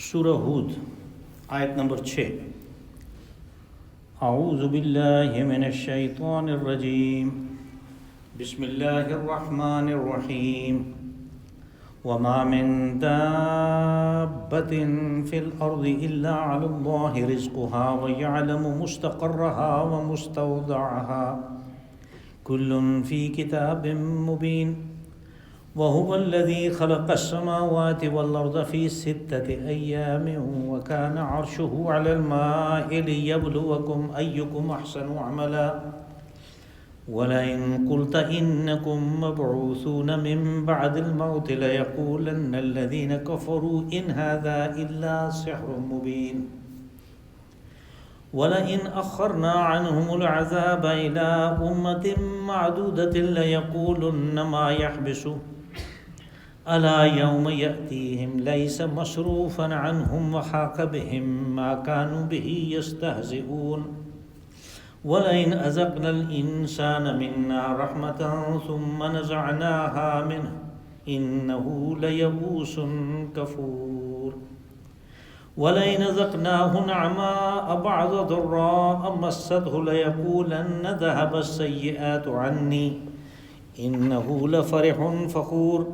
سورہ ہود آیت نمبر 6۔ اعوذ باللہ من الشیطان الرجیم، بسم اللہ الرحمن الرحیم۔ وما من دابة في الأرض إلا على الله رزقها ويعلم مستقرها ومستودعها كل في كتاب مبين وهو الذي خلق السماوات والأرض في 6 أيام وكان عرشه على الماء ليبلوكم أيكم أحسن عملا ولئن قلت إنكم مبعوثون من بعد الموت ليقولن الذين كفروا إن هذا إلا سحر مبين ولئن أخرنا عنهم العذاب إلى أمة معدودة ليقولن ما يحبسه ألا يوم يأتيهم ليس مصروفا عنهم وحاق بهم ما كانوا به يستهزئون ولئن أذقنا الإنسان منا رحمة ثم نزعناها منه إنه ليئوس كفور ولئن أذقناه نعماء بعد ضراء مسته ليقولن ذهب السيئات عني إنه لفرح فخور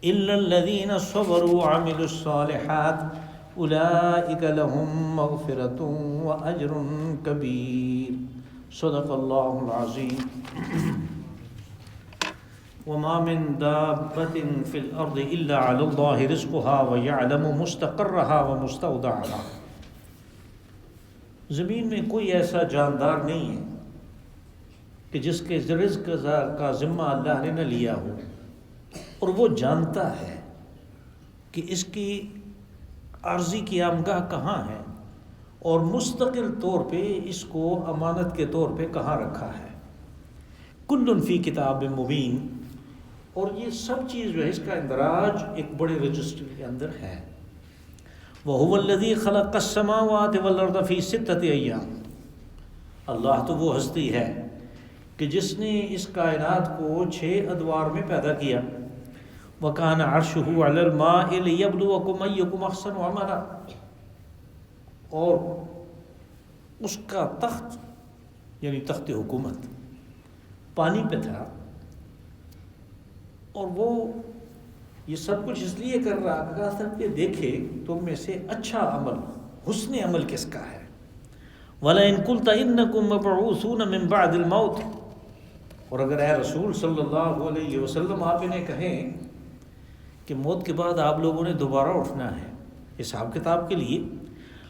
إلا الذين صبروا وعملوا الصالحات أولئك لهم مغفرة وأجر كبير صدق الله العظيم۔ وما من دابة في الأرض إلا على الله رزقها ويعلم مستقرها ومستودعها۔ زمین میں کوئی ایسا جاندار نہیں ہے کہ جس کے رزق کا ذمہ اللہ نے نہ لیا ہو، اور وہ جانتا ہے کہ اس کی عارضی قیامگاہ کہاں ہے اور مستقل طور پہ اس کو امانت کے طور پہ کہاں رکھا ہے۔ کل فی کتاب مبین، اور یہ سب چیز جو ہے اس کا اندراج ایک بڑے رجسٹر کے اندر ہے۔ وَهُوَ الَّذِي خَلَقَ السَّمَاوَاتِ وَالْأَرْضَ فِي 6 أَيَّامٍ، اللہ تو وہ ہستی ہے کہ جس نے اس کائنات کو 6 ادوار میں پیدا کیا۔ وَكَانَ عَرْشُهُ عَلَى الْمَاءِ لِيَبْلُوَكُمْ أَيُّكُمْ أَحْسَنُ عَمَلًا، اور اس کا تخت یعنی تخت حکومت پانی پہ تھا، اور وہ یہ سب کچھ اس لیے کر رہا تھا کہ دیکھے تم میں سے اچھا عمل، حسن عمل کس کا ہے۔ وَلَئِن قُلْتَ إِنَّكُمْ مَبْعُوثُونَ مِن بَعْدِ الْمَوْتِ، اور اگر اے رسول صلی اللہ علیہ وسلم آپ انہیں کہیں کہ موت کے بعد آپ لوگوں نے دوبارہ اٹھنا ہے حساب کتاب کے لیے،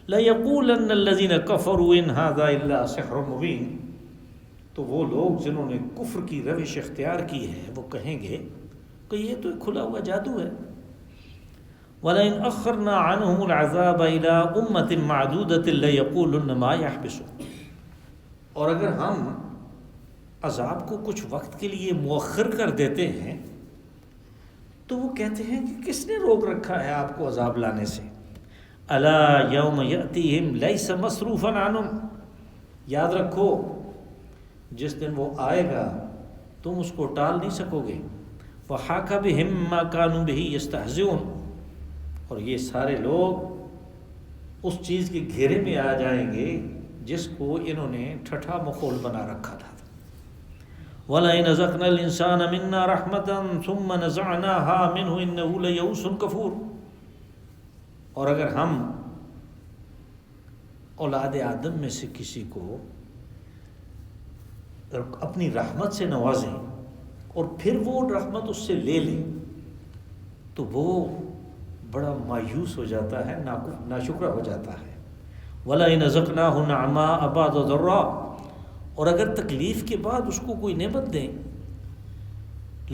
لَيَقُولَنَّ الَّذِينَ كَفَرُوا إِنْ هَذَا إِلَّا سِحْرٌ مُبِينٌ، تو وہ لوگ جنہوں نے کفر کی روش اختیار کی ہے وہ کہیں گے کہ یہ تو ایک کھلا ہوا جادو ہے۔ وَلَئِنْ أَخَّرْنَا عَنْهُمُ الْعَذَابَ إِلَىٰ أُمَّةٍ مَّعْدُودَةٍ لَيَقُولُنَّ مَا يَحْبِسُهُ، اور اگر ہم عذاب کو کچھ وقت کے لیے مؤخر کر دیتے ہیں تو وہ کہتے ہیں کہ کس نے روک رکھا ہے آپ کو عذاب لانے سے۔ الا یوم یأتیہم لیس مصروفا عنہم، یاد رکھو جس دن وہ آئے گا تم اس کو ٹال نہیں سکو گے۔ وحاک بہم ما کانوا بہ یستہزئون، اور یہ سارے لوگ اس چیز کے گھیرے میں آ جائیں گے جس کو انہوں نے ٹھٹھا مخول بنا رکھا تھا۔ وَلَئِنْ أَذَقْنَا الْإِنسَانَ مِنَّا رَحْمَةً ثُمَّ نَزَعْنَاهَا مِنْهُ إِنَّهُ لَيَئُوسٌ كَفُورٌ، اور اگر ہم اولاد آدم میں سے کسی کو اپنی رحمت سے نوازیں اور پھر وہ رحمت اس سے لے لیں تو وہ بڑا مایوس ہو جاتا ہے، ناشکرا ہو جاتا ہے۔ وَلَئِنْ أَذَقْنَاهُ نَعْمَاءَ بَعْدَ ضَرَّاءٍ، اور اگر تکلیف کے بعد اس کو کوئی نعمت دیں،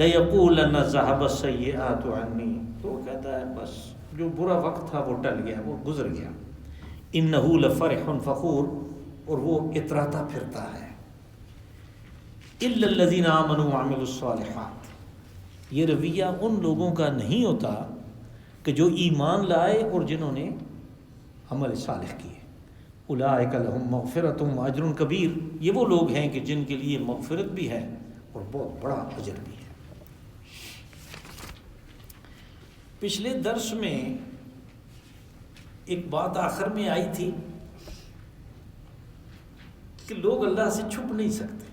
لَيَقُولَنَّ ذَهَبَ السَّيِّئَاتُ عَنِّي، تو وہ کہتا ہے بس جو برا وقت تھا وہ ٹل گیا، وہ گزر گیا۔ إِنَّهُ لَفَرِحٌ فَخُورٌ، اور وہ اتراتا پھرتا ہے۔ إِلَّا الَّذِينَ آمَنُوا وَعَمِلُوا الصَّالِحَاتِ، یہ رویہ ان لوگوں کا نہیں ہوتا کہ جو ایمان لائے اور جنہوں نے عمل صالح کیے۔ اولئک لہم مغفرۃ واجر کبیر، یہ وہ لوگ ہیں کہ جن کے لیے مغفرت بھی ہے اور بہت بڑا اجر بھی ہے۔ پچھلے درس میں ایک بات آخر میں آئی تھی کہ لوگ اللہ سے چھپ نہیں سکتے،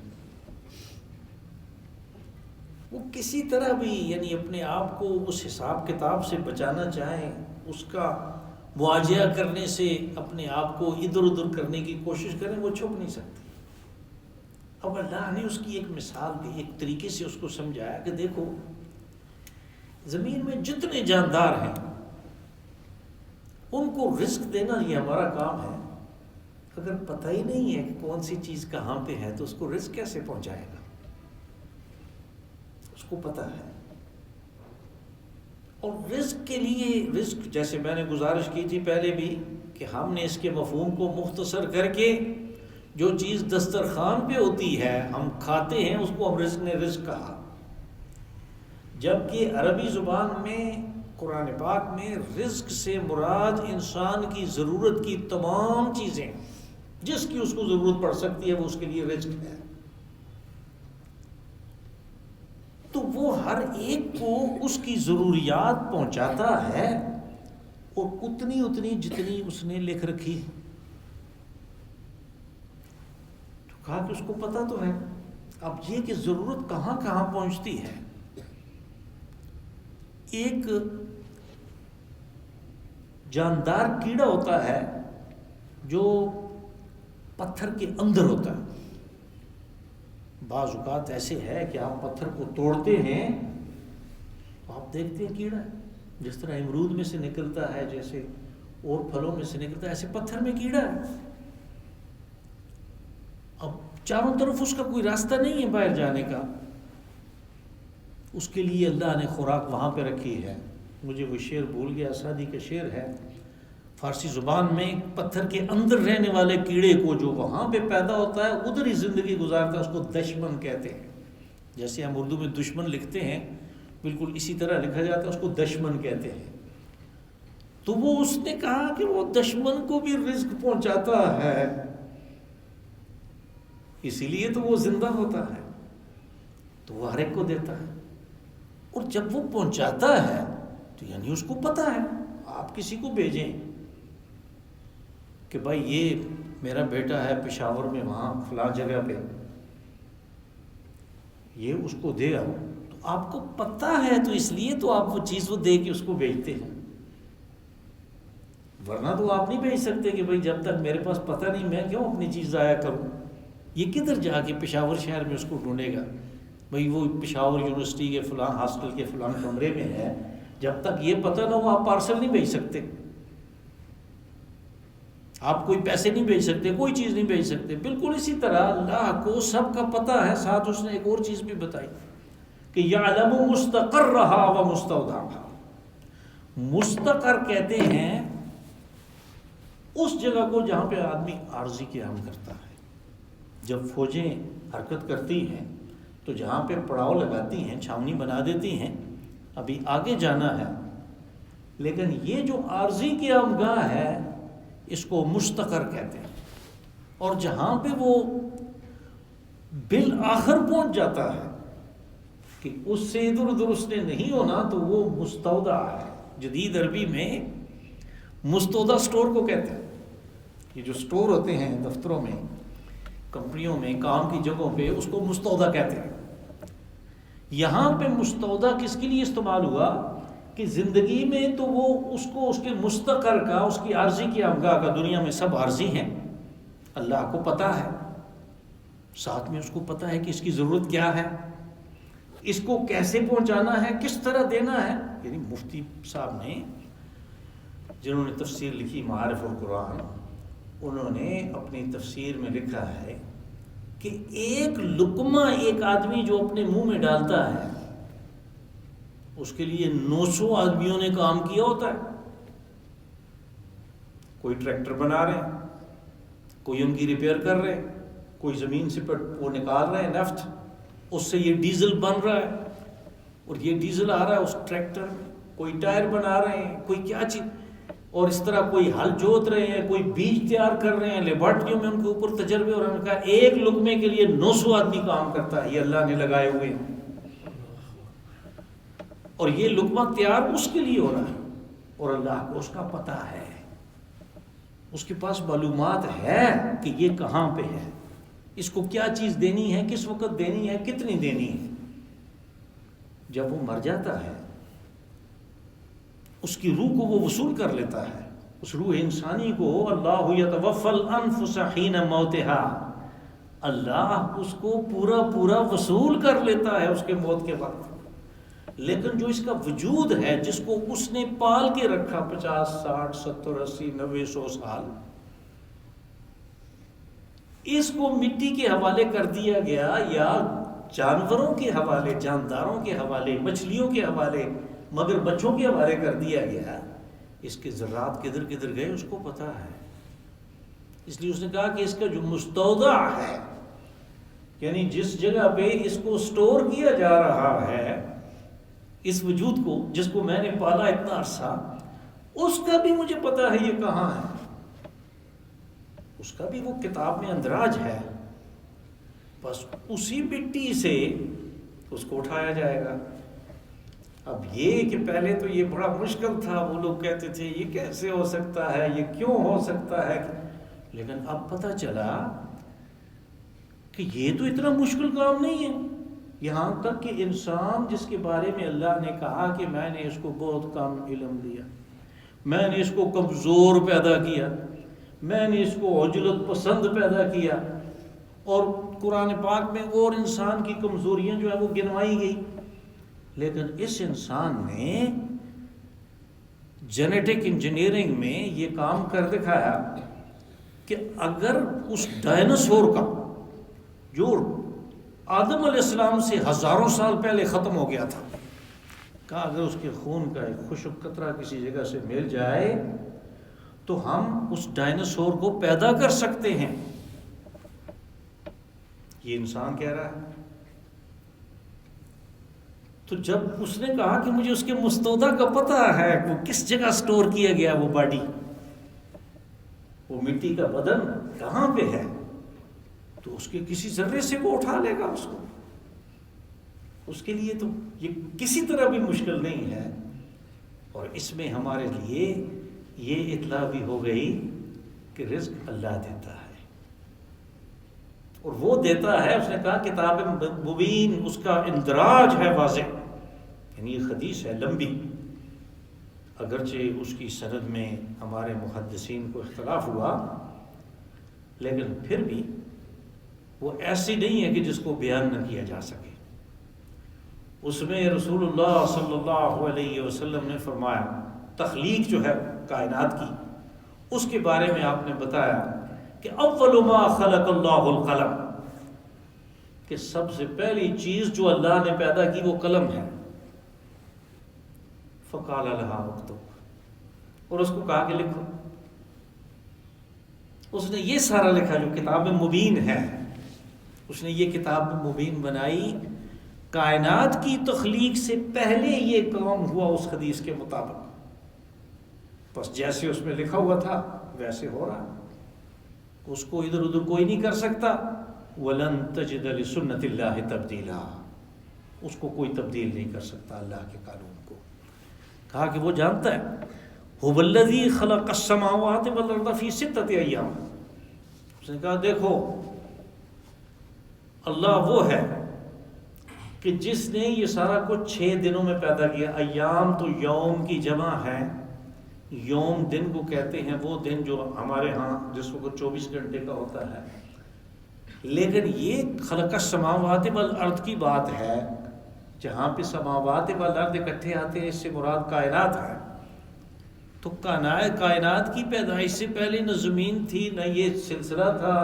وہ کسی طرح بھی یعنی اپنے آپ کو اس حساب کتاب سے بچانا چاہیں، اس کا مواجہہ کرنے سے اپنے آپ کو ادھر ادھر کرنے کی کوشش کریں، وہ چھپ نہیں سکتے۔ اب اللہ نے اس کی ایک مثال دی، ایک طریقے سے اس کو سمجھایا کہ دیکھو زمین میں جتنے جاندار ہیں ان کو رزق دینا یہ ہمارا کام ہے۔ اگر پتہ ہی نہیں ہے کہ کون سی چیز کہاں پہ ہے تو اس کو رزق کیسے پہنچائے گا؟ اس کو پتہ ہے۔ اور رزق کے لیے، رزق جیسے میں نے گزارش کی تھی پہلے بھی کہ ہم نے اس کے مفہوم کو مختصر کر کے جو چیز دسترخوان پہ ہوتی ہے ہم کھاتے ہیں اس کو ہم رزق نے رزق کہا، جبکہ عربی زبان میں قرآن پاک میں رزق سے مراد انسان کی ضرورت کی تمام چیزیں، جس کی اس کو ضرورت پڑ سکتی ہے وہ اس کے لیے رزق ہے۔ تو وہ ہر ایک کو اس کی ضروریات پہنچاتا ہے، اور اتنی جتنی اس نے لکھ رکھی۔ تو کہا کہ اس کو پتہ تو ہے، اب یہ کہ ضرورت کہاں کہاں پہنچتی ہے۔ ایک جاندار کیڑا ہوتا ہے جو پتھر کے اندر ہوتا ہے۔ بعض اوقات ایسے ہے کہ آپ پتھر کو توڑتے ہیں تو آپ دیکھتے ہیں کیڑا ہے، جس طرح امرود میں سے نکلتا ہے، جیسے اور پھلوں میں سے نکلتا ہے، ایسے پتھر میں کیڑا ہے۔ اب چاروں طرف اس کا کوئی راستہ نہیں ہے باہر جانے کا، اس کے لیے اللہ نے خوراک وہاں پہ رکھی ہے۔ مجھے وہ شعر بھول گیا، سعدی کا شعر ہے فارسی زبان میں، پتھر کے اندر رہنے والے کیڑے کو جو وہاں پہ پیدا ہوتا ہے ادھر ہی زندگی گزارتا ہے، اس کو دشمن کہتے ہیں۔ جیسے ہم اردو میں دشمن لکھتے ہیں بالکل اسی طرح لکھا جاتا ہے، اس کو دشمن کہتے ہیں۔ تو وہ اس نے کہا کہ وہ دشمن کو بھی رزق پہنچاتا ہے، اسی لیے تو وہ زندہ ہوتا ہے، تو وہ ہر ایک کو دیتا ہے۔ اور جب وہ پہنچاتا ہے تو یعنی اس کو پتہ ہے۔ آپ کسی کو بھیجیں کہ بھائی یہ میرا بیٹا ہے پشاور میں وہاں فلاں جگہ پہ، یہ اس کو دے آؤ، تو آپ کو پتہ ہے، تو اس لیے تو آپ وہ چیز وہ دے کے اس کو بھیجتے ہیں، ورنہ تو آپ نہیں بھیج سکتے کہ بھائی جب تک میرے پاس پتہ نہیں میں کیوں اپنی چیز ضائع کروں۔ یہ کدھر جا کے پشاور شہر میں اس کو ڈھونڈے گا؟ بھئی وہ پشاور یونیورسٹی کے فلاں ہاسٹل کے فلاں کمرے میں ہے، جب تک یہ پتہ نہ ہو آپ پارسل نہیں بھیج سکتے، آپ کوئی پیسے نہیں بھیج سکتے، کوئی چیز نہیں بھیج سکتے۔ بالکل اسی طرح اللہ کو سب کا پتہ ہے۔ ساتھ اس نے ایک اور چیز بھی بتائی کہ یعلم مستقرها ومستودعها۔ مستقر کہتے ہیں اس جگہ کو جہاں پہ آدمی عارضی قیام کرتا ہے۔ جب فوجیں حرکت کرتی ہیں تو جہاں پہ پڑاؤ لگاتی ہیں، چھاونی بنا دیتی ہیں، ابھی آگے جانا ہے، لیکن یہ جو عارضی قیام گاہ ہے اس کو مستقر کہتے ہیں۔ اور جہاں پہ وہ بالآخر پہنچ جاتا ہے کہ اس سے ادھر ادھر اس نے نہیں ہونا، تو وہ مستودع ہے۔ جدید عربی میں مستودع سٹور کو کہتے ہیں۔ یہ جو سٹور ہوتے ہیں دفتروں میں، کمپنیوں میں، کام کی جگہوں پہ، اس کو مستودع کہتے ہیں۔ یہاں پہ مستودع کس کے لیے استعمال ہوا کہ زندگی میں تو وہ اس کو اس کے مستقر کا، اس کی عارضی کی قیامگاہ کا، دنیا میں سب عارضی ہیں، اللہ کو پتہ ہے، ساتھ میں اس کو پتہ ہے کہ اس کی ضرورت کیا ہے، اس کو کیسے پہنچانا ہے، کس طرح دینا ہے۔ یعنی مفتی صاحب نے جنہوں نے تفسیر لکھی معارف القرآن، انہوں نے اپنی تفسیر میں لکھا ہے کہ ایک لقمہ ایک آدمی جو اپنے منہ میں ڈالتا ہے اس کے لیے 900 آدمیوں نے کام کیا ہوتا ہے۔ کوئی ٹریکٹر بنا رہے ہیں، کوئی ان کی ریپیئر کر رہے ہیں، کوئی زمین سے وہ نکال رہے ہیں نفت، اس سے یہ ڈیزل بن رہا ہے، اور یہ ڈیزل آ رہا ہے اس ٹریکٹر میں، کوئی ٹائر بنا رہے ہیں، کوئی کیا چیز، اور اس طرح کوئی ہل جوت رہے ہیں، کوئی بیج تیار کر رہے ہیں، لیبارٹریوں میں ان کے اوپر تجربے، اور انہوں نے کہا ایک لقمے کے لیے 900 آدمی کام کرتا ہے، یہ اللہ نے لگائے ہوئے ہیں، اور یہ لقمہ تیار اس کے لیے ہو رہا ہے، اور اللہ کو اس کا پتہ ہے۔ اس کے پاس معلومات ہے کہ یہ کہاں پہ ہے، اس کو کیا چیز دینی ہے، کس وقت دینی ہے، کتنی دینی ہے۔ جب وہ مر جاتا ہے اس کی روح کو وہ وصول کر لیتا ہے، اس روح انسانی کو اللہ یتوفی الانفس حین موتها، اللہ اس کو پورا پورا وصول کر لیتا ہے اس کے موت کے وقت۔ لیکن جو اس کا وجود ہے، جس کو اس نے پال کے رکھا 50 60 70 80 90 100 سال، اس کو مٹی کے حوالے کر دیا گیا یا جانوروں کے حوالے، جانداروں کے حوالے، مچھلیوں کے حوالے، مگر بچوں کے حوالے کر دیا گیا۔ اس کے ذرات کدھر کدھر گئے اس کو پتا ہے، اس لیے اس نے کہا کہ اس کا جو مستودع ہے، یعنی جس جگہ پہ اس کو سٹور کیا جا رہا ہے، اس وجود کو جس کو میں نے پالا اتنا عرصہ، اس کا بھی مجھے پتا ہے یہ کہاں ہے، اس کا بھی وہ کتاب میں اندراج ہے، بس اسی مٹی سے اس کو اٹھایا جائے گا۔ اب یہ کہ پہلے تو یہ بڑا مشکل تھا، وہ لوگ کہتے تھے یہ کیسے ہو سکتا ہے، یہ کیوں ہو سکتا ہے، لیکن اب پتہ چلا کہ یہ تو اتنا مشکل کام نہیں ہے۔ یہاں تک کہ انسان جس کے بارے میں اللہ نے کہا کہ میں نے اس کو بہت کم علم دیا، میں نے اس کو کمزور پیدا کیا، میں نے اس کو عجلت پسند پیدا کیا، اور قرآن پاک میں اور انسان کی کمزوریاں جو ہیں وہ گنوائی گئی، لیکن اس انسان نے جینیٹک انجینئرنگ میں یہ کام کر دکھایا کہ اگر اس ڈائناسور کا جو آدم علیہ السلام سے ہزاروں سال پہلے ختم ہو گیا تھا، کہا اگر اس کے خون کا ایک خشک قطرہ کسی جگہ سے مل جائے تو ہم اس ڈائناسور کو پیدا کر سکتے ہیں۔ یہ انسان کہہ رہا ہے۔ تو جب اس نے کہا کہ مجھے اس کے مستودع کا پتہ ہے، وہ کس جگہ سٹور کیا گیا، وہ باڈی، وہ مٹی کا بدن کہاں پہ ہے، تو اس کے کسی ذرے سے وہ اٹھا لے گا اس کو۔ اس کے لیے تو یہ کسی طرح بھی مشکل نہیں ہے، اور اس میں ہمارے لیے یہ اطلاع بھی ہو گئی کہ رزق اللہ دیتا ہے، اور وہ دیتا ہے۔ اس نے کہا کتاب مبین، اس کا اندراج ہے واضح، یعنی یہ حدیث ہے لمبی، اگرچہ اس کی سند میں ہمارے محدثین کو اختلاف ہوا، لیکن پھر بھی وہ ایسی نہیں ہے کہ جس کو بیان نہ کیا جا سکے۔ اس میں رسول اللہ صلی اللہ علیہ وسلم نے فرمایا، تخلیق جو ہے کائنات کی، اس کے بارے میں آپ نے بتایا کہ اول ما خلق اللہ القلم، کہ سب سے پہلی چیز جو اللہ نے پیدا کی وہ قلم ہے۔ فقال لها اکتب، اور اس کو کہا کہ لکھو۔ اس نے یہ سارا لکھا جو کتاب مبین ہے، اس نے یہ کتاب مبین بنائی۔ کائنات کی تخلیق سے پہلے یہ کام ہوا اس حدیث کے مطابق، بس جیسے اس میں لکھا ہوا تھا ویسے ہو رہا، اس کو ادھر ادھر کوئی نہیں کر سکتا۔ وَلَن تَجِدَ لِسُنَّةِ اللَّهِ تَبْدِيلًا، اس کو کوئی تبدیل نہیں کر سکتا اللہ کے قانون کو۔ کہا کہ وہ جانتا ہے، هُوَ الَّذِي خَلَقَ السَّمَاوَاتِ وَالْأَرْضَ فِي سِتَّةِ أَيَّامٍ، اس نے کہا دیکھو اللہ وہ ہے کہ جس نے یہ سارا کچھ 6 دنوں میں پیدا کیا۔ ایام تو یوم کی جمع ہے، یوم دن کو کہتے ہیں، وہ دن جو ہمارے ہاں جس وقت 24 گھنٹے کا ہوتا ہے، لیکن یہ خلق السماوات والارض کی بات ہے، جہاں پہ سماوات والارض اکٹھے آتے ہیں، اس سے مراد کائنات ہے۔ تو کائنات کی پیدائش سے پہلے نہ زمین تھی، نہ یہ سلسلہ تھا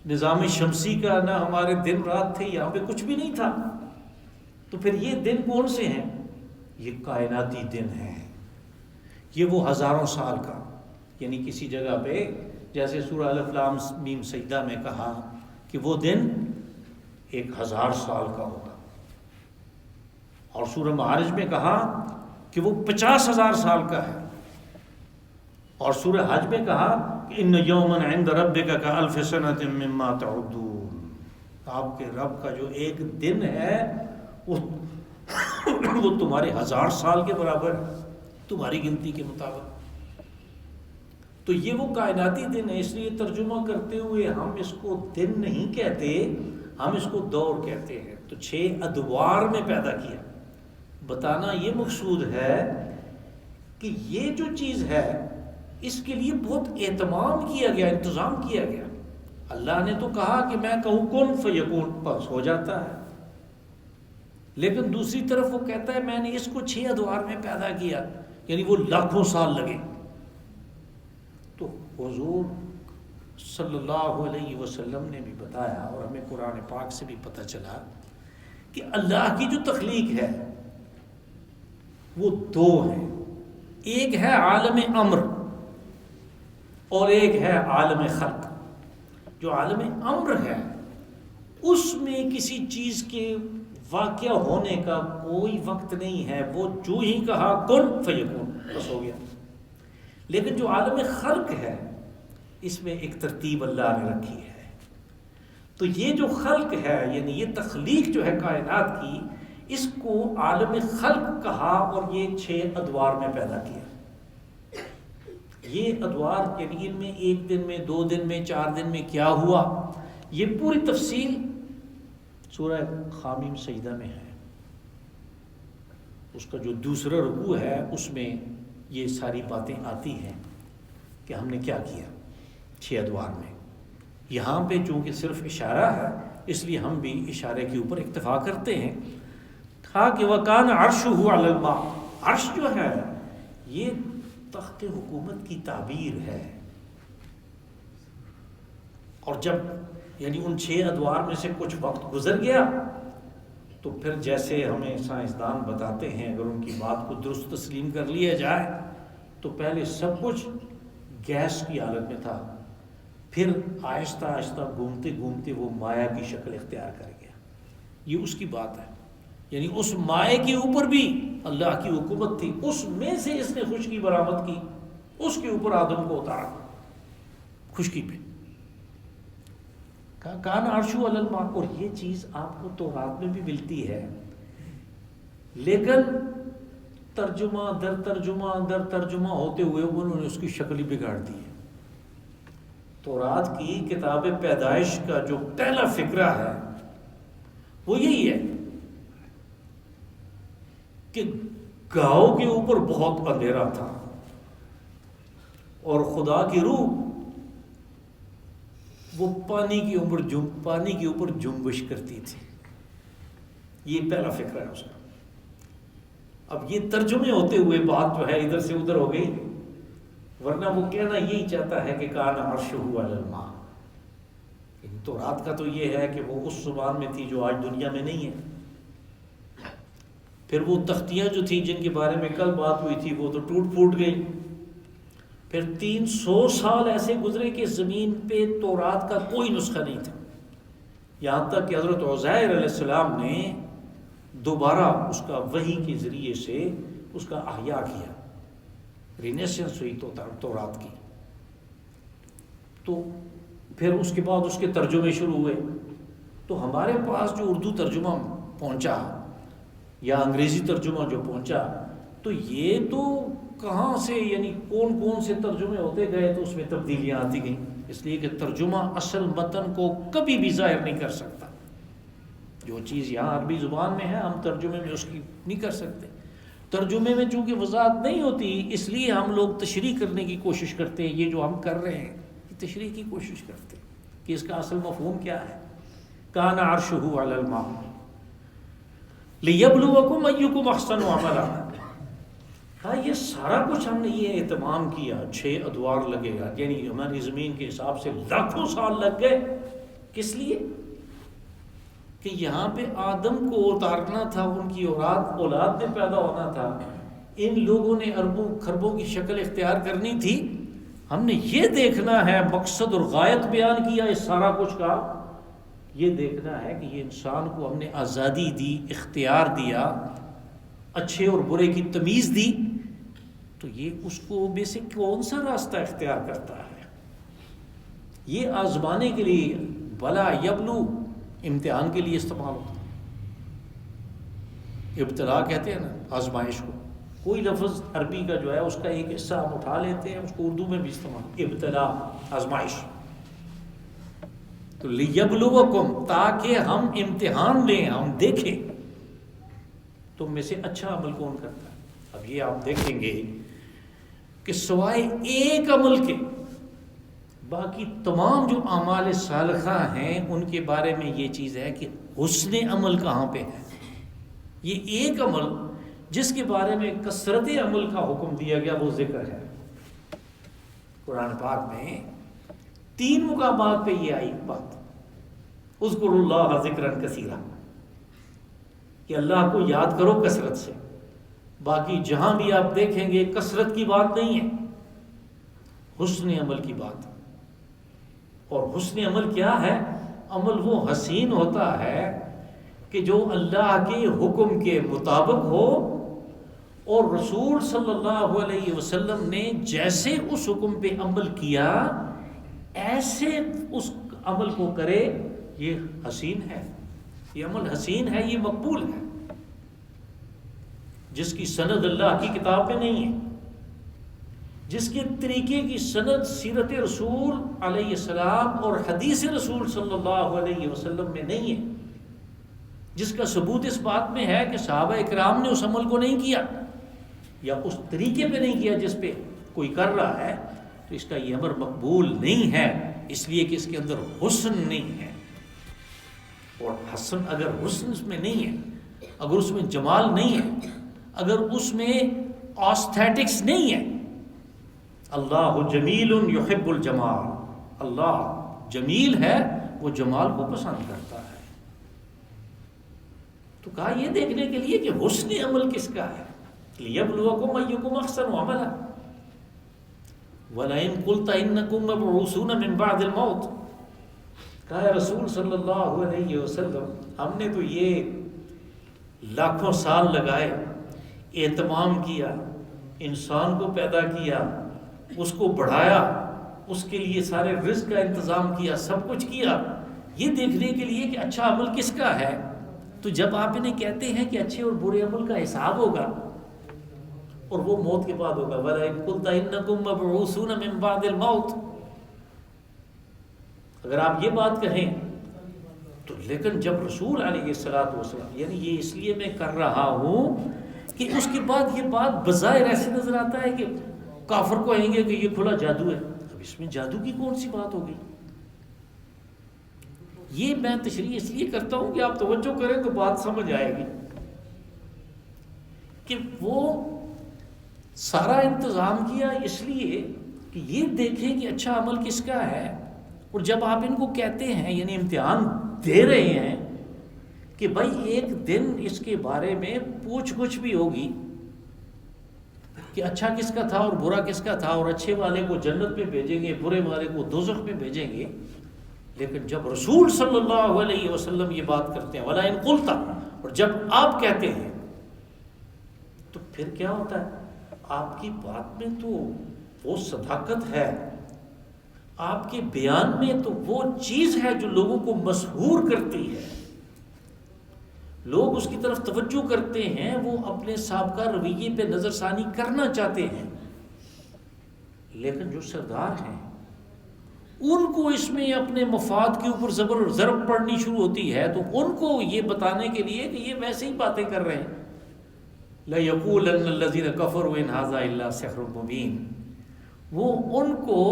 نظام شمسی کا، نہ ہمارے دن رات تھے، یہاں پہ کچھ بھی نہیں تھا۔ تو پھر یہ دن کون سے ہیں؟ یہ کائناتی دن ہیں، یہ وہ ہزاروں سال کا، یعنی کسی جگہ پہ جیسے سورہ الف لام میم سجدہ میں کہا کہ وہ دن 1000 سال کا ہوگا، اور سورہ معارج میں کہا کہ وہ 50,000 سال کا ہے، اور سورہ حج میں کہا کہ ان یوما عند ربک کالف سنۃ مما تعدون، آپ کے رب کا جو ایک دن ہے وہ تمہارے 1000 سال کے برابر ہے، تمہاری گنتی کے مطابق۔ تو یہ وہ کائناتی دن ہے، اس لیے ترجمہ کرتے ہوئے ہم اس کو دن نہیں کہتے، ہم اس کو دور کہتے ہیں۔ تو 6 ادوار میں پیدا کیا، بتانا یہ مقصود ہے کہ یہ جو چیز ہے اس کے لیے بہت اہتمام کیا گیا، انتظام کیا گیا۔ اللہ نے تو کہا کہ میں کہوں کن فیکون، بس ہو جاتا ہے، لیکن دوسری طرف وہ کہتا ہے میں نے اس کو 6 ادوار میں پیدا کیا، یعنی وہ لاکھوں سال لگے۔ تو حضور صلی اللہ علیہ وسلم نے بھی بتایا، اور ہمیں قرآن پاک سے بھی پتہ چلا کہ اللہ کی جو تخلیق ہے وہ 2 ہیں، ایک ہے عالم امر اور ایک ہے عالم خلق۔ جو عالم امر ہے اس میں کسی چیز کے واقعہ ہونے کا کوئی وقت نہیں ہے، وہ جو ہی کہا کن فیکون، بس ہو گیا۔ لیکن جو عالم خلق ہے اس میں ایک ترتیب اللہ نے رکھی ہے۔ تو یہ جو خلق ہے، یعنی یہ تخلیق جو ہے کائنات کی، اس کو عالم خلق کہا، اور یہ 6 ادوار میں پیدا کیا۔ یہ ادوار یعنی ان میں 1 دن میں، 2 دن میں، 4 دن میں کیا ہوا، یہ پوری تفصیل سورہ حامیم سجدہ میں ہے۔ اس کا جو دوسرا رکوع ہے اس میں یہ ساری باتیں آتی ہیں کہ ہم نے کیا کیا 6 ادوار میں۔ یہاں پہ چونکہ صرف اشارہ ہے اس لیے ہم بھی اشارے کے اوپر اکتفا کرتے ہیں۔ کہا کہ وَكَانَ عَرْشُهُ عَلَى الْمَاءِ، عرش جو ہے یہ تخت حکومت کی تعبیر ہے۔ اور جب یعنی ان 6 ادوار میں سے کچھ وقت گزر گیا تو پھر جیسے ہمیں سائنسدان بتاتے ہیں، اگر ان کی بات کو درست تسلیم کر لیا جائے تو پہلے سب کچھ گیس کی حالت میں تھا، پھر آہستہ آہستہ گھومتے گھومتے وہ مائع کی شکل اختیار کر گیا۔ یہ اس کی بات ہے، یعنی اس مائع کے اوپر بھی اللہ کی حکومت تھی، اس میں سے اس نے خشکی برآمد کی، اس کے اوپر آدم کو اتارا خشکی پہ۔ کان عرشو علی الماء، اور یہ چیز آپ کو تورات میں بھی ملتی ہے، لیکن ترجمہ در ترجمہ ہوتے ہوئے انہوں نے اس کی شکل ہی بگاڑ دی ہے۔ تورات کی کتاب پیدائش کا جو پہلا فقرہ ہے وہ یہی ہے کہ گاؤں کے اوپر بہت اندھیرا تھا اور خدا کی روح وہ پانی کے اوپر جنبش کرتی تھی۔ یہ پہلا فقرہ ہے اس کا۔ اب یہ ترجمے ہوتے ہوئے بات جو ہے ادھر سے ادھر ہو گئی، ورنہ وہ کہنا یہی چاہتا ہے کہ کان عرشہ علی الماء۔ تورات کا تو یہ ہے کہ وہ اس زبان میں تھی جو آج دنیا میں نہیں ہے۔ پھر وہ تختیاں جو تھیں جن کے بارے میں کل بات ہوئی تھی وہ تو ٹوٹ پھوٹ گئی۔ پھر 300 سال ایسے گزرے کہ زمین پہ تورات کا کوئی نسخہ نہیں تھا، یہاں تک کہ حضرت عزیر علیہ السلام نے دوبارہ اس کا وحی کے ذریعے سے اس کا احیاء کیا، رینیسنس ہوئی تورات کی۔ تو پھر اس کے بعد اس کے ترجمے شروع ہوئے۔ تو ہمارے پاس جو اردو ترجمہ پہنچا یا انگریزی ترجمہ جو پہنچا، تو یہ تو کہاں سے یعنی کون سے ترجمے ہوتے گئے تو اس میں تبدیلیاں آتی گئیں، اس لیے کہ ترجمہ اصل متن کو کبھی بھی ظاہر نہیں کر سکتا۔ جو چیز یہاں عربی زبان میں ہے ہم ترجمے میں اس کی نہیں کر سکتے۔ ترجمے میں چونکہ وضاحت نہیں ہوتی اس لیے ہم لوگ تشریح کرنے کی کوشش کرتے ہیں۔ یہ جو ہم کر رہے ہیں یہ تشریح کی کوشش کرتے ہیں کہ اس کا اصل مفہوم کیا ہے۔ کان عرشہ علی الماء لیبلوکم ایکم احسن عملا۔ ہاں یہ سارا کچھ ہم نے یہ اہتمام کیا، 6 ادوار لگے گا، یعنی ہماری زمین کے حساب سے لاکھوں سال لگ گئے۔ کس لیے؟ کہ یہاں پہ آدم کو اتارنا تھا، ان کی اولاد میں پیدا ہونا تھا، ان لوگوں نے اربوں خربوں کی شکل اختیار کرنی تھی۔ ہم نے یہ دیکھنا ہے، مقصد اور غایت بیان کیا اس سارا کچھ کا، یہ دیکھنا ہے کہ یہ انسان کو ہم نے آزادی دی، اختیار دیا، اچھے اور برے کی تمیز دی، تو یہ اس کو میں سے کون سا راستہ اختیار کرتا ہے۔ یہ آزمانے کے لیے، بلا یبلو امتحان کے لیے استعمال ہوتا ہے۔ ابتلا کہتے ہیں نا آزمائش کو، کوئی لفظ عربی کا جو ہے اس کا ایک حصہ ہم اٹھا لیتے ہیں، اس کو اردو میں بھی استعمال، ابتلا، آزمائش. تو لیبلوکم، تاکہ ہم امتحان لیں، ہم دیکھیں تم میں سے اچھا عمل کون کرتا ہے. اب یہ آپ دیکھیں گے کہ سوائے ایک عمل کے باقی تمام جو اعمال صالحہ ہیں ان کے بارے میں یہ چیز ہے کہ حسن عمل کہاں پہ ہے. یہ ایک عمل جس کے بارے میں کثرت عمل کا حکم دیا گیا وہ ذکر ہے. قرآن پاک میں 3 مقامات پہ یہ آئی بات، اذکروا اللہ ذکرا کثیرا، کہ اللہ کو یاد کرو کثرت سے. باقی جہاں بھی آپ دیکھیں گے کثرت کی بات نہیں ہے، حسن عمل کی بات. اور حسن عمل کیا ہے؟ عمل وہ حسین ہوتا ہے کہ جو اللہ کے حکم کے مطابق ہو، اور رسول صلی اللہ علیہ وسلم نے جیسے اس حکم پہ عمل کیا ایسے اس عمل کو کرے. یہ حسین ہے، یہ عمل حسین ہے، یہ مقبول ہے. جس کی سند اللہ کی کتاب میں نہیں ہے، جس کے طریقے کی سند سیرت رسول علیہ السلام اور حدیث رسول صلی اللہ علیہ وسلم میں نہیں ہے، جس کا ثبوت اس بات میں ہے کہ صحابہ اکرام نے اس عمل کو نہیں کیا یا اس طریقے پہ نہیں کیا جس پہ کوئی کر رہا ہے، تو اس کا یہ امر مقبول نہیں ہے، اس لیے کہ اس کے اندر حسن نہیں ہے. اور حسن اگر حسن اس میں نہیں ہے، اگر اس میں جمال نہیں ہے، اگر اس میں آستھیٹکس نہیں ہے. اللہ جمیل یحب الجمال، اللہ جمیل ہے، وہ جمال کو پسند کرتا ہے. تو کہا یہ دیکھنے کے لیے کہ حسن عمل کس کا ہے. لیبلوکم ایکم احسن عملا وَلَئِن قُلْتَ إِنَّكُمْ مَبْعُوثُونَ مِن بَعْدِ الْمَوْتِ. کہا رسول صلی اللہ علیہ وسلم ہم نے تو یہ لاکھوں سال لگائے، اہتمام کیا، انسان کو پیدا کیا، اس کو بڑھایا، اس کے لیے سارے رزق کا انتظام کیا، سب کچھ کیا، یہ دیکھنے کے لیے کہ اچھا عمل کس کا ہے. تو جب آپ انہیں کہتے ہیں کہ اچھے اور برے عمل کا حساب ہوگا اور وہ موت کے بعد ہوگا، وَلَئِن قُلْتَ إِنَّكُمْ مَبْعُوثُونَ مِن بَعْدِ الْمَوْتِ، اگر آپ یہ بات کہیں تو لیکن جب رسول علیہ السلام، یعنی یہ اس لیے میں کر رہا ہوں کہ اس کے بعد یہ بات بظاہر ایسے نظر آتا ہے کہ کافر کو کہیں گے کہ یہ کھلا جادو ہے. اب اس میں جادو کی کون سی بات ہوگی؟ یہ میں تشریح اس لیے کرتا ہوں کہ آپ توجہ کریں تو بات سمجھ آئے گی کہ وہ سارا انتظام کیا اس لیے کہ یہ دیکھیں کہ اچھا عمل کس کا ہے. اور جب آپ ان کو کہتے ہیں، یعنی امتحان دے رہے ہیں کہ بھائی ایک دن اس کے بارے میں پوچھ گچھ بھی ہوگی کہ اچھا کس کا تھا اور برا کس کا تھا، اور اچھے والے کو جنت میں بھیجیں گے، برے والے کو دوزخ میں بھیجیں گے. لیکن جب رسول صلی اللہ علیہ وسلم یہ بات کرتے ہیں وَلَئِن قُلْتَ، اور جب آپ کہتے ہیں تو پھر کیا ہوتا ہے؟ آپ کی بات میں تو وہ صداقت ہے، آپ کے بیان میں تو وہ چیز ہے جو لوگوں کو مسحور کرتی ہے، لوگ اس کی طرف توجہ کرتے ہیں، وہ اپنے سابقہ رویے پہ نظر ثانی کرنا چاہتے ہیں. لیکن جو سردار ہیں ان کو اس میں اپنے مفاد کے اوپر ضرب پڑنی شروع ہوتی ہے، تو ان کو یہ بتانے کے لیے کہ یہ ویسے ہی باتیں کر رہے ہیں. لَيَقُولَنَّ الَّذِينَ كَفَرُوا إِنْ هَذَا إِلَّا سِحْرٌ مُبِينٌ، وہ ان کو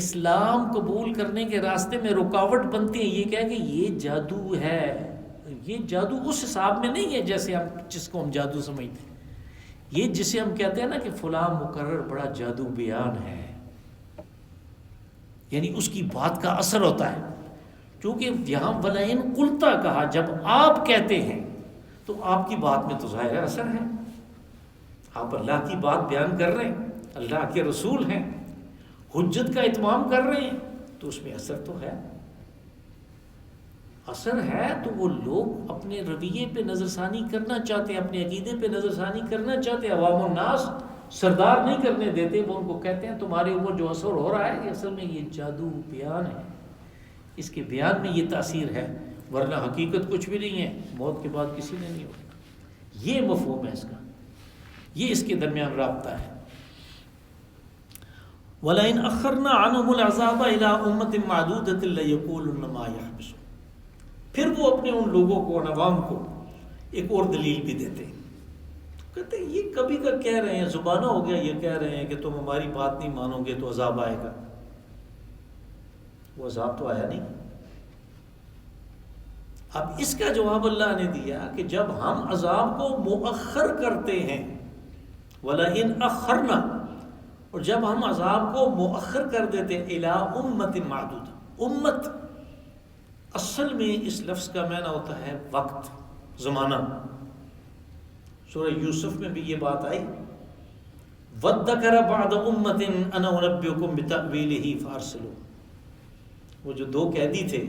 اسلام قبول کرنے کے راستے میں رکاوٹ بنتی ہے، یہ کہہ کہ یہ جادو ہے. یہ جادو اس حساب میں نہیں ہے جیسے ہم جس کو ہم جادو سمجھتے ہیں. یہ جسے ہم کہتے ہیں نا کہ فلاں مقرر بڑا جادو بیان ہے، یعنی اس کی بات کا اثر ہوتا ہے. کیونکہ یہاں وَلَئِن قُلْتَ کہا، جب آپ کہتے ہیں تو آپ کی بات میں تو ظاہر اثر ہے. آپ اللہ کی بات بیان کر رہے ہیں، اللہ کے رسول ہیں، حجت کا اتمام کر رہے ہیں، تو اس میں اثر تو ہے. اثر ہے تو وہ لوگ اپنے رویے پہ نظر ثانی کرنا چاہتے ہیں، اپنے عقیدے پہ نظر ثانی کرنا چاہتے ہیں. عوام الناس سردار نہیں کرنے دیتے، وہ ان کو کہتے ہیں تمہارے اوپر جو اثر ہو رہا ہے یہ اصل میں یہ جادو بیان ہے، اس کے بیان میں یہ تاثیر ہے، ورنہ حقیقت کچھ بھی نہیں ہے، موت کے بعد کسی نے نہیں ہوگا. یہ مفہوم ہے اس کا. یہ اس کے درمیان رابطہ ہے. وَلَئِنْ أَخَّرْنَا عَنْهُمُ الْعَذَابَ إِلَىٰ أُمَّةٍ مَّعْدُودَةٍ لَيَقُولُنَّ مَا يَحْبِسُ. پھر وہ اپنے ان لوگوں کو، ان عوام کو ایک اور دلیل بھی دیتے ہیں. کہتے ہیں یہ کبھی کا کہہ رہے ہیں، زبانہ ہو گیا یہ کہہ رہے ہیں کہ تم ہماری بات نہیں مانو گے تو عذاب آئے گا. وہ عذاب تو آیا نہیں. اب اس کا جواب اللہ نے دیا کہ جب ہم عذاب کو مؤخر کرتے ہیں، وَلَئِنْ أَخَّرْنَا، اور جب ہم عذاب کو مؤخر کر دیتے ہیں إِلَىٰ أُمَّةٍ مَّعْدُودَةٍ. امت اصل میں اس لفظ کا معنی ہوتا ہے وقت، زمانہ. سورہ یوسف میں بھی یہ بات آئی، وَادَّكَرَ بَعْدَ أُمَّةٍ أَنَا أُنَبِّئُكُم بِتَأْوِيلِهِ فَأَرْسِلُوا. وہ جو دو قیدی تھے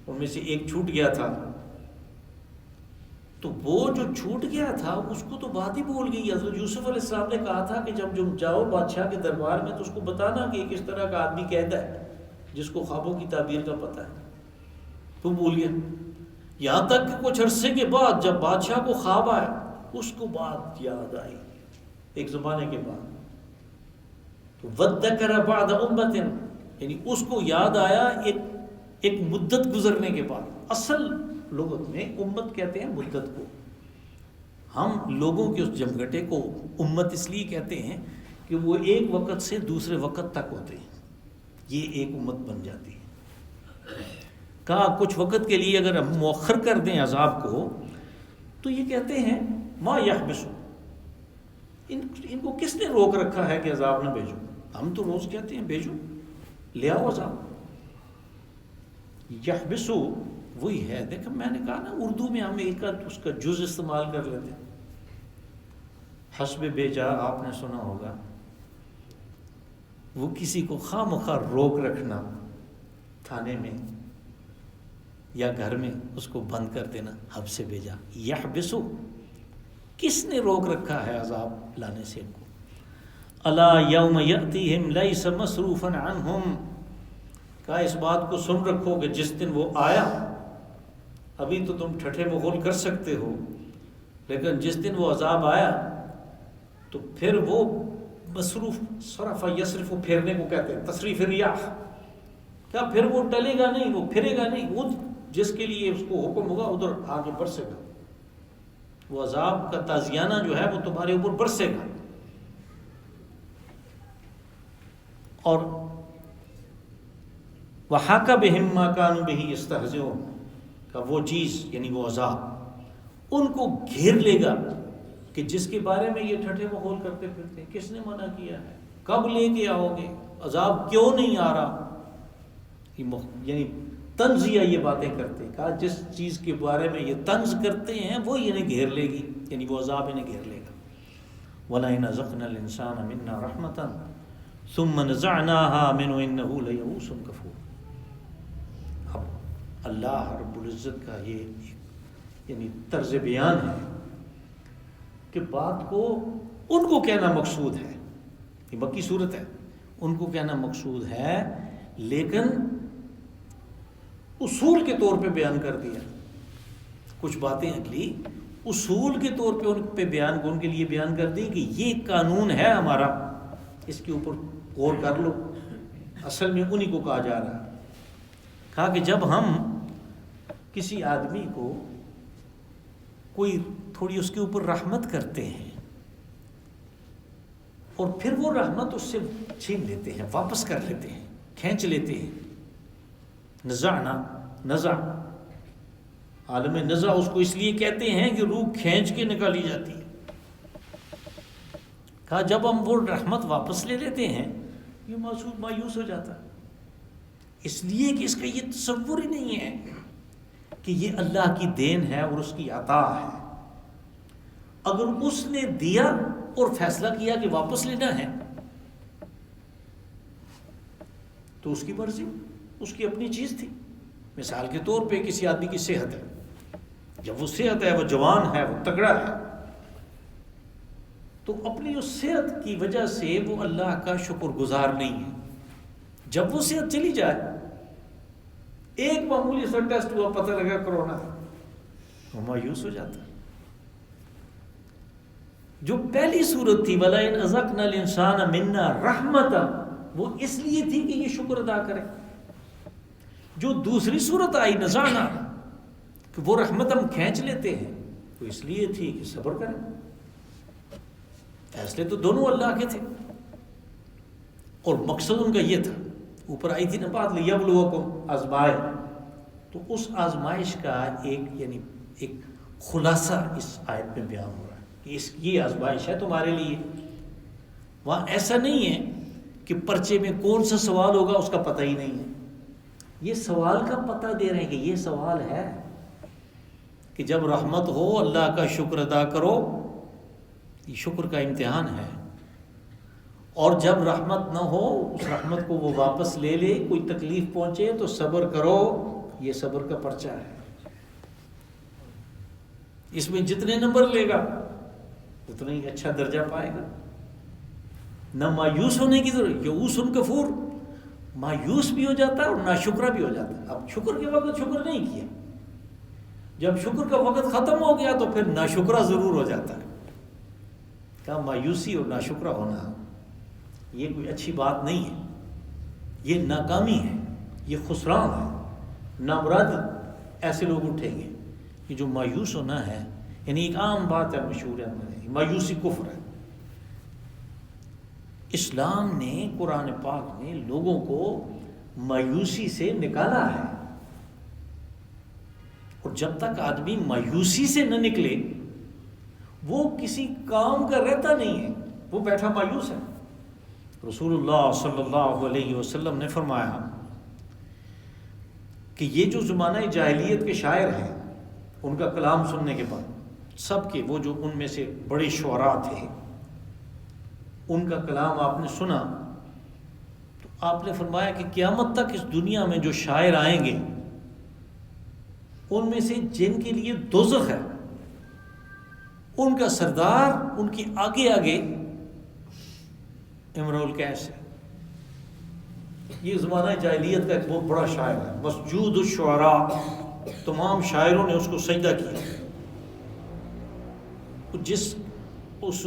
ان میں سے ایک چھوٹ گیا تھا، تو وہ جو چھوٹ گیا تھا اس کو تو بات ہی بھول گئی. حضرت یوسف علیہ السلام نے کہا تھا کہ جب جاؤ بادشاہ کے دربار میں تو اس کو بتانا کہ ایک اس طرح کا آدمی قید ہے جس کو خوابوں کی تعبیر کا پتہ ہے. تو بھول گیا. یہاں تک کہ کچھ عرصے کے بعد جب بادشاہ کو خواب آیا اس کو بات یاد آئی ایک زمانے کے بعد. تو وَذَّكَرَ بَعْدَ أُمَّةٍ، یعنی اس کو یاد آیا ایک مدت گزرنے کے بعد. اصل لغت میں امت کہتے ہیں مدت کو. ہم لوگوں کے اس جمگٹے کو امت اس لیے کہتے ہیں کہ وہ ایک وقت سے دوسرے وقت تک ہوتے ہیں، یہ ایک امت بن جاتی ہے. کہا کچھ وقت کے لیے اگر ہم مؤخر کر دیں عذاب کو تو یہ کہتے ہیں ما یحبسو، ان کو کس نے روک رکھا ہے کہ عذاب نہ بھیجو. ہم تو روز کہتے ہیں بھیجو، لے آؤ عذاب. یحبسو وہی ہے. دیکھیں میں نے کہا نا اردو میں ہم ایک اس کا جز استعمال کر لیتے ہیں. حسب بھیجا آپ نے سنا ہوگا، وہ کسی کو خواہ مخواہ روک رکھنا تھانے میں یا گھر میں، اس کو بند کر دینا. حب سے بھیجا. یحبسو، کس نے روک رکھا ہے عذاب لانے سے ان کو. الا یوم یاتیہم لیس مصروفا عنہم، کہا اس بات کو سن رکھو کہ جس دن وہ آیا، ابھی تو تم ٹھٹھے مغول کر سکتے ہو، لیکن جس دن وہ عذاب آیا تو پھر وہ مصروف، صرف یصرف پھیرنے کو کہتے ہیں، تصریف ریاح. کیا پھر وہ ٹلے گا نہیں، وہ پھرے گا نہیں. وہ جس کے لیے اس کو حکم ہوگا ادھر آگے برسے گا. وہ عذاب کا تازیانہ جو ہے وہ تمہارے اوپر برسے گا. اور وَحَاكَ بِهِمْ مَا كَانُوا بِهِ يَسْتَهْزِئُونَ، کا وہ چیز یعنی وہ عذاب ان کو گھیر لے گا کہ جس کے بارے میں یہ ٹھٹھے مغول کرتے پھرتے. کس نے منع کیا ہے؟ کب لے کے آؤ گے؟ عذاب کیوں نہیں آ رہا؟ یعنی طنزیہ یہ باتیں کرتے. کہا جس چیز کے بارے میں یہ طنز کرتے ہیں وہ انہیں گھیر لے گی، یعنی وہ عذاب انہیں گھیر لے گا. وَلَئِنْ أَذَقْنَا الْإِنسَانَ مِنَّا رَحْمَةً ثُمَّ نَزَعْنَاهَا مِنْهُ إِنَّهُ لَيَئُوسٌ كَفُورٌ. اب اللہ رب العزت کا یہ یعنی طرز بیان ہے کہ بات کو ان کو کہنا مقصود ہے. یہ مکی صورت ہے، ان کو کہنا مقصود ہے لیکن اصول کے طور پہ بیان کر دیا. کچھ باتیں اگلی اصول کے طور پہ ان پہ بیان ان کے لیے بیان کر دی کہ یہ قانون ہے ہمارا، اس کے اوپر غور کر لو. اصل میں انہی کو کہا جا رہا ہے. کہا کہ جب ہم کسی آدمی کو کوئی تھوڑی اس کے اوپر رحمت کرتے ہیں اور پھر وہ رحمت اس سے چھین لیتے ہیں، واپس کر لیتے ہیں، کھینچ لیتے ہیں. نزعنا، نزع، عالم نزع اس کو اس لیے کہتے ہیں کہ روح کھینچ کے نکالی جاتی ہے. کہا جب ہم وہ رحمت واپس لے لیتے ہیں یہ مایوس ہو جاتا ہے، اس لیے کہ اس کا یہ تصور ہی نہیں ہے کہ یہ اللہ کی دین ہے اور اس کی عطا ہے. اگر اس نے دیا اور فیصلہ کیا کہ واپس لینا ہے تو اس کی مرضی، اس کی اپنی چیز تھی. مثال کے طور پہ کسی آدمی کی صحت ہے، جب وہ صحت ہے، وہ جوان ہے، وہ تگڑا ہے، تو اپنی اس صحت کی وجہ سے وہ اللہ کا شکر گزار نہیں ہے. جب وہ صحت چلی جائے، ایک معمولی سا ٹیسٹ ہوا پتہ لگا کرونا ہے، وہ مایوس ہو جاتا ہے. جو پہلی صورت تھی وَلَئِنْ أَذَقْنَا الْإِنسَانَ مِنَّا رَحْمَةً، وہ اس لیے تھی کہ یہ شکر ادا کرے. جو دوسری صورت آئی نزعنا، کہ وہ رحمت ہم کھینچ لیتے ہیں، وہ اس لیے تھی کہ صبر کریں. فیصلے تو دونوں اللہ کے تھے، اور مقصد ان کا یہ تھا. اوپر آئی تھی نا بات لِيَبْلُوَكُمْ، آزمائے. تو اس آزمائش کا ایک خلاصہ اس آیت میں بیان ہو رہا ہے کہ یہ آزمائش ہے تمہارے لیے. وہاں ایسا نہیں ہے کہ پرچے میں کون سا سوال ہوگا اس کا پتہ ہی نہیں ہے. یہ سوال کا پتہ دے رہے ہیں کہ یہ سوال ہے کہ جب رحمت ہو اللہ کا شکر ادا کرو، یہ شکر کا امتحان ہے. اور جب رحمت نہ ہو، اس رحمت کو وہ واپس لے لے، کوئی تکلیف پہنچے تو صبر کرو، یہ صبر کا پرچہ ہے. اس میں جتنے نمبر لے گا اتنا ہی اچھا درجہ پائے گا. نہ مایوس ہونے کی ضرورت. یئوس کفور، مایوس بھی ہو جاتا ہے اور ناشکرا بھی ہو جاتا ہے. اب شکر کے وقت شکر نہیں کیا، جب شکر کا وقت ختم ہو گیا تو پھر ناشکرا ضرور ہو جاتا ہے. کہا مایوسی اور ناشکرا ہونا یہ کوئی اچھی بات نہیں ہے، یہ ناکامی ہے، یہ خسران ہے. نامراد ایسے لوگ اٹھیں گے کہ جو مایوس ہونا ہے، یعنی ایک عام بات ہے، مشہور ہے، مایوسی کفر ہے. اسلام نے، قرآن پاک نے لوگوں کو مایوسی سے نکالا ہے. اور جب تک آدمی مایوسی سے نہ نکلے وہ کسی کام کا رہتا نہیں ہے، وہ بیٹھا مایوس ہے. رسول اللہ صلی اللہ علیہ وسلم نے فرمایا کہ یہ جو زمانہ جاہلیت کے شاعر ہیں، ان کا کلام سننے کے بعد سب کے، وہ جو ان میں سے بڑے شعراء تھے، ان کا کلام آپ نے سنا تو آپ نے فرمایا کہ قیامت تک اس دنیا میں جو شاعر آئیں گے ان میں سے جن کے لیے دوزخ ہے، ان کا سردار ان کی آگے آگے امرؤ القیس ہے. یہ زمانہ جاہلیت کا ایک بہت بڑا شاعر ہے، مسجود الشعراء، تمام شاعروں نے اس کو سجدہ کیا. جس اس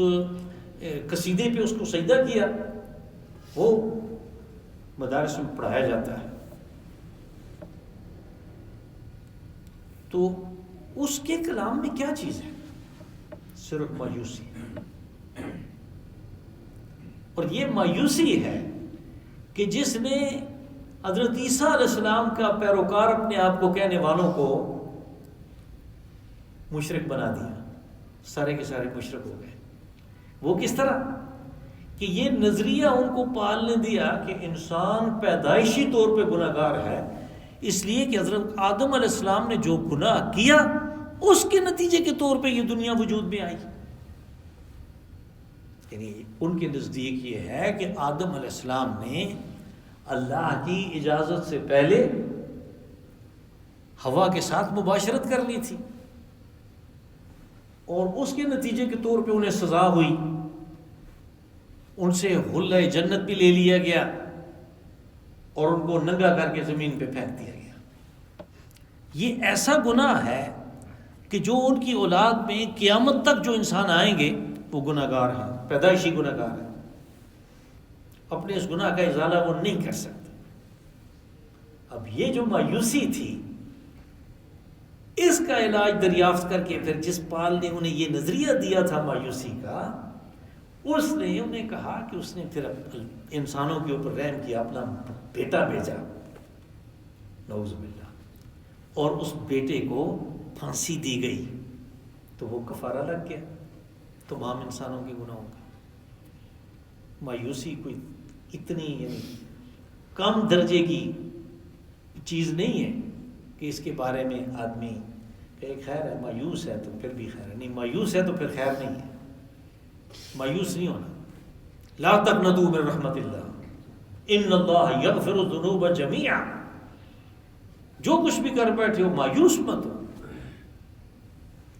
قصیدے پہ اس کو سجدہ کیا وہ مدارس میں پڑھایا جاتا ہے. تو اس کے کلام میں کیا چیز ہے؟ صرف مایوسی. اور یہ مایوسی ہے کہ جس نے حضرت عیسیٰ علیہ السلام کا پیروکار اپنے آپ کو کہنے والوں کو مشرک بنا دیا، سارے کے سارے مشرک ہو گئے. وہ کس طرح کہ یہ نظریہ ان کو پالنے دیا کہ انسان پیدائشی طور پہ گناہ گار ہے، اس لیے کہ حضرت آدم علیہ السلام نے جو گناہ کیا اس کے نتیجے کے طور پہ یہ دنیا وجود میں آئی. یعنی ان کے نزدیک یہ ہے کہ آدم علیہ السلام نے اللہ کی اجازت سے پہلے ہوا کے ساتھ مباشرت کر لی تھی، اور اس کے نتیجے کے طور پہ انہیں سزا ہوئی، ان سے حلہ جنت بھی لے لیا گیا اور ان کو ننگا کر کے زمین پہ پھینک دیا گیا. یہ ایسا گناہ ہے کہ جو ان کی اولاد میں قیامت تک جو انسان آئیں گے وہ گناہ گار ہیں، پیدائشی گناہ گار ہیں. اپنے اس گناہ کا ازالہ وہ نہیں کر سکتے. اب یہ جو مایوسی تھی اس کا علاج دریافت کر کے پھر جس پال نے انہیں یہ نظریہ دیا تھا مایوسی کا، اس نے انہیں کہا کہ اس نے پھر انسانوں کے اوپر رحم کیا، اپنا بیٹا بھیجا، نعوذ باللہ، اور اس بیٹے کو پھانسی دی گئی تو وہ کفارہ لگ گیا تمام انسانوں کے گناہوں کا. مایوسی کوئی اتنی کم درجے کی چیز نہیں ہے کہ اس کے بارے میں آدمی کہ خیر ہے، مایوس ہے تو پھر بھی خیر ہے، نہیں مایوس ہے تو پھر خیر نہیں ہے. مایوس نہیں ہونا. لا تقنطوا من رحمت اللہ ان اللہ یغفر الذنوب جميعا. جو کچھ بھی کر بیٹھے ہو مایوس مت ہو.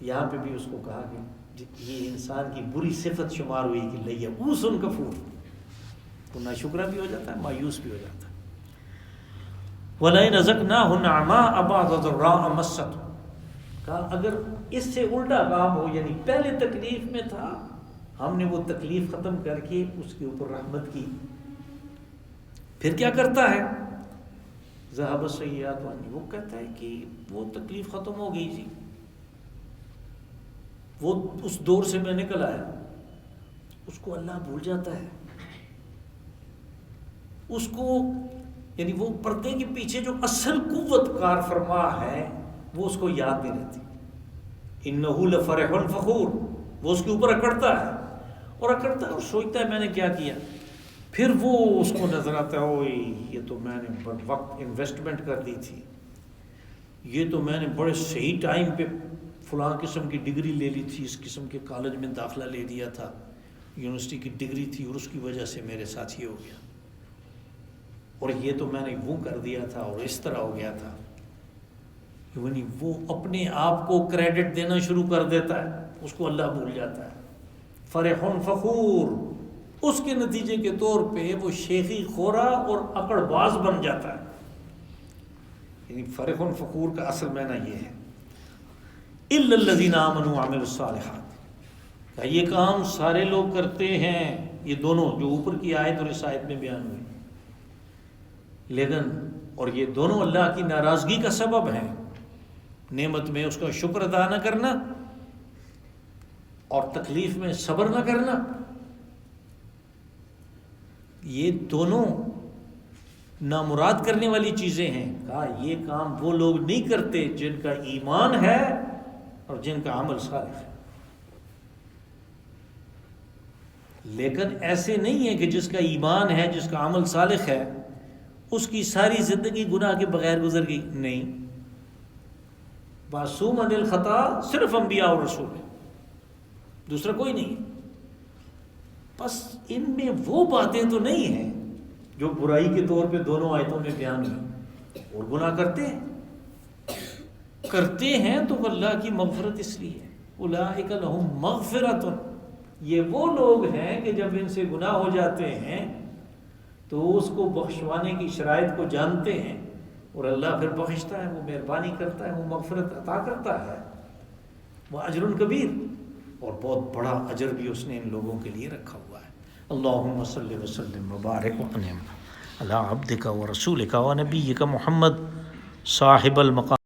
یہاں پہ بھی اس کو کہا کہ یہ انسان کی بری صفت شمار ہوئی کہ لیئوس کفور، تو ناشکرا بھی ہو جاتا ہے، مایوس بھی ہو جاتا ہے. وَلَئِنْ أَذَقْنَاهُ نَعْمَاءَ بَعْدَ ضَرَّاءَ مَسَّتْهُ. کہا اگر اس سے الٹا کام ہو، یعنی پہلے تکلیف میں تھا ہم نے وہ تکلیف ختم کر کے اس کے اوپر رحمت کی. پھر کیا کرتا ہے؟ ذهب السیئات عنی، وہ کہتا ہے کہ وہ تکلیف ختم ہو گئی جی، وہ اس دور سے میں نکل آیا. اس کو اللہ بھول جاتا ہے، اس کو یعنی وہ پردے کے پیچھے جو اصل قوت کار فرما ہے وہ اس کو یاد نہیں رہتی. انہ لفرح فخور، وہ اس کے اوپر اکڑتا ہے اور سوچتا ہے میں نے کیا کیا. پھر وہ اس کو نظر آتا ہے اوئے یہ تو میں نے وقت انویسٹمنٹ کر دی تھی، یہ تو میں نے بڑے صحیح ٹائم پہ فلاں قسم کی ڈگری لے لی تھی، اس قسم کے کالج میں داخلہ لے دیا تھا، یونیورسٹی کی ڈگری تھی اور اس کی وجہ سے میرے ساتھ یہ ہو گیا، اور یہ تو میں نے وہ کر دیا تھا اور اس طرح ہو گیا تھا. یعنی وہ اپنے آپ کو کریڈٹ دینا شروع کر دیتا ہے، اس کو اللہ بھول جاتا ہے. فرح فخور، اس کے نتیجے کے طور پہ وہ شیخی خورا اور اکڑ باز بن جاتا ہے. یعنی فرح فخور کا اصل معنی یہ ہے الا الذین آمنوا وعملوا الصالحات، کہ یہ کام سارے لوگ کرتے ہیں، یہ دونوں جو اوپر کی آیت اور اس آیت میں بیان ہوئی. لیکن اور یہ دونوں اللہ کی ناراضگی کا سبب ہیں، نعمت میں اس کا شکر ادا نہ کرنا اور تکلیف میں صبر نہ کرنا. یہ دونوں نامراد کرنے والی چیزیں ہیں. کہا یہ کام وہ لوگ نہیں کرتے جن کا ایمان ہے اور جن کا عمل صالح ہے. لیکن ایسے نہیں ہے کہ جس کا ایمان ہے، جس کا عمل صالح ہے، اس کی ساری زندگی گناہ کے بغیر گزر گئی. نہیں، معصوم عن الخطا صرف انبیاء اور رسول ہیں، دوسرا کوئی نہیں. بس ان میں وہ باتیں تو نہیں ہیں جو برائی کے طور پہ دونوں آیتوں میں بیان ہوئی. اور گناہ کرتے ہیں تو اللہ کی مغفرت اس لیے ہے. اولئک لہم مغفرۃ، یہ وہ لوگ ہیں کہ جب ان سے گناہ ہو جاتے ہیں تو اس کو بخشوانے کی شرائط کو جانتے ہیں اور اللہ پھر بخشتا ہے، وہ مہربانی کرتا ہے، وہ مغفرت عطا کرتا ہے. وہ اجر کبیر، اور بہت بڑا اجر بھی اس نے ان لوگوں کے لیے رکھا ہوا ہے. اللہم صلی وسلم وبارک وانعم علی عبدک ورسولک ونبیک محمد صاحب المقام